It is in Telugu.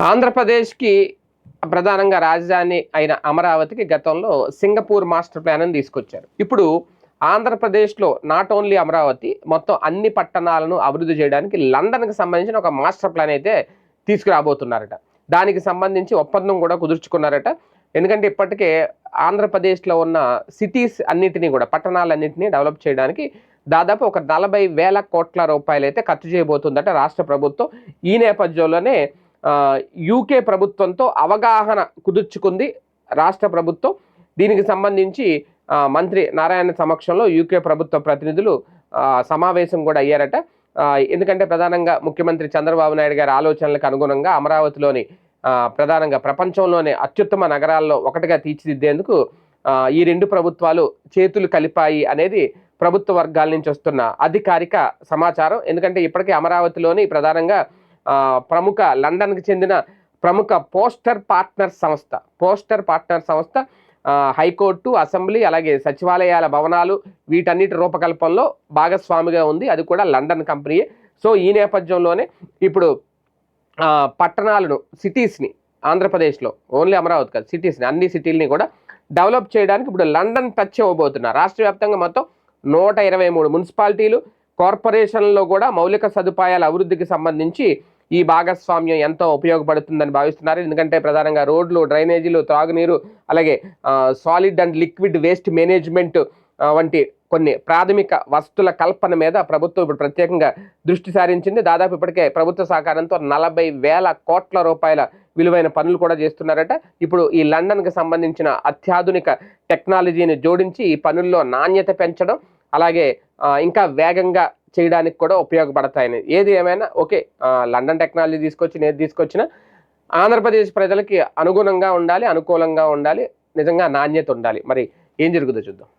ఆంధ్రప్రదేశ్‌కి ప్రధానంగా రాజధాని అయిన అమరావతికి గతంలో సింగపూర్ మాస్టర్ ప్లాన్ అని తీసుకొచ్చారు. ఇప్పుడు ఆంధ్రప్రదేశ్‌లో నాట్ ఓన్లీ అమరావతి మొత్తం అన్ని పట్టణాలను అభివృద్ధి చేయడానికి లండన్‌కి సంబంధించిన ఒక మాస్టర్ ప్లాన్ అయితే తీసుకురాబోతున్నారట. దానికి సంబంధించి ఒప్పందం కూడా కుదుర్చుకున్నారట. ఎందుకంటే ఇప్పటికే ఆంధ్రప్రదేశ్‌లో ఉన్న సిటీస్ అన్నిటిని కూడా పట్టణాలన్నిటిని డెవలప్ చేయడానికి దాదాపు ఒక 40,000 కోట్ల రూపాయలైతే ఖర్చు చేయబోతుందట రాష్ట్ర ప్రభుత్వం. ఈ నేపథ్యంలోనే యూకే ప్రభుత్వంతో అవగాహన కుదుర్చుకుంది రాష్ట్ర ప్రభుత్వం. దీనికి సంబంధించి మంత్రి నారాయణ సమక్షంలో యూకే ప్రభుత్వ ప్రతినిధులు సమావేశం కూడా అయ్యారట. ఎందుకంటే ప్రధానంగా ముఖ్యమంత్రి చంద్రబాబు నాయుడు గారి ఆలోచనలకు అనుగుణంగా అమరావతిలోని ప్రధానంగా ప్రపంచంలోనే అత్యుత్తమ నగరాల్లో ఒకటిగా తీర్చిదిద్దేందుకు ఈ రెండు ప్రభుత్వాలు చేతులు కలిపాయి అనేది ప్రభుత్వ వర్గాల నుంచి వస్తున్న అధికారిక సమాచారం. ఎందుకంటే ఇప్పటికే అమరావతిలోని ప్రధానంగా ప్రముఖ లండన్కి చెందిన ప్రముఖ పోస్టర్ పార్ట్నర్ సంస్థ హైకోర్టు, అసెంబ్లీ, అలాగే సచివాలయాల భవనాలు వీటన్నిటి రూపకల్పనలో భాగస్వామిగా ఉంది. అది కూడా లండన్ కంపెనీయే. సో ఈ నేపథ్యంలోనే ఇప్పుడు పట్టణాలను, సిటీస్ని, ఆంధ్రప్రదేశ్లో ఓన్లీ అమరావతి కాదు, సిటీస్ని, అన్ని సిటీలని కూడా డెవలప్ చేయడానికి ఇప్పుడు లండన్ టచ్ ఇవ్వబోతున్నారు. రాష్ట్ర వ్యాప్తంగా మొత్తం 123 మున్సిపాలిటీలు, కార్పొరేషన్లలో కూడా మౌలిక సదుపాయాల అభివృద్ధికి సంబంధించి ఈ భాగస్వామ్యం ఎంతో ఉపయోగపడుతుందని భావిస్తున్నారు. ఎందుకంటే ప్రధానంగా రోడ్లు, డ్రైనేజీలు, త్రాగునీరు, అలాగే solid and liquid waste management వంటి కొన్ని ప్రాథమిక వసతుల కల్పన మీద ప్రభుత్వం ఇప్పుడు ప్రత్యేకంగా దృష్టి సారించింది. దాదాపు ఇప్పటికే ప్రభుత్వ సహకారంతో 40,000 కోట్ల రూపాయల విలువైన పనులు కూడా చేస్తున్నారట. ఇప్పుడు ఈ లండన్కి సంబంధించిన అత్యాధునిక టెక్నాలజీని జోడించి ఈ పనుల్లో నాణ్యత పెంచడం, అలాగే ఇంకా వేగంగా చేయడానికి కూడా ఉపయోగపడతాయని. ఏది ఏమైనా ఓకే, లండన్ టెక్నాలజీ తీసుకొచ్చినా ఆంధ్రప్రదేశ్ ప్రజలకి అనుగుణంగా ఉండాలి, అనుకూలంగా ఉండాలి, నిజంగా నాణ్యత ఉండాలి. మరి ఏం జరుగుతుందో చూద్దాం.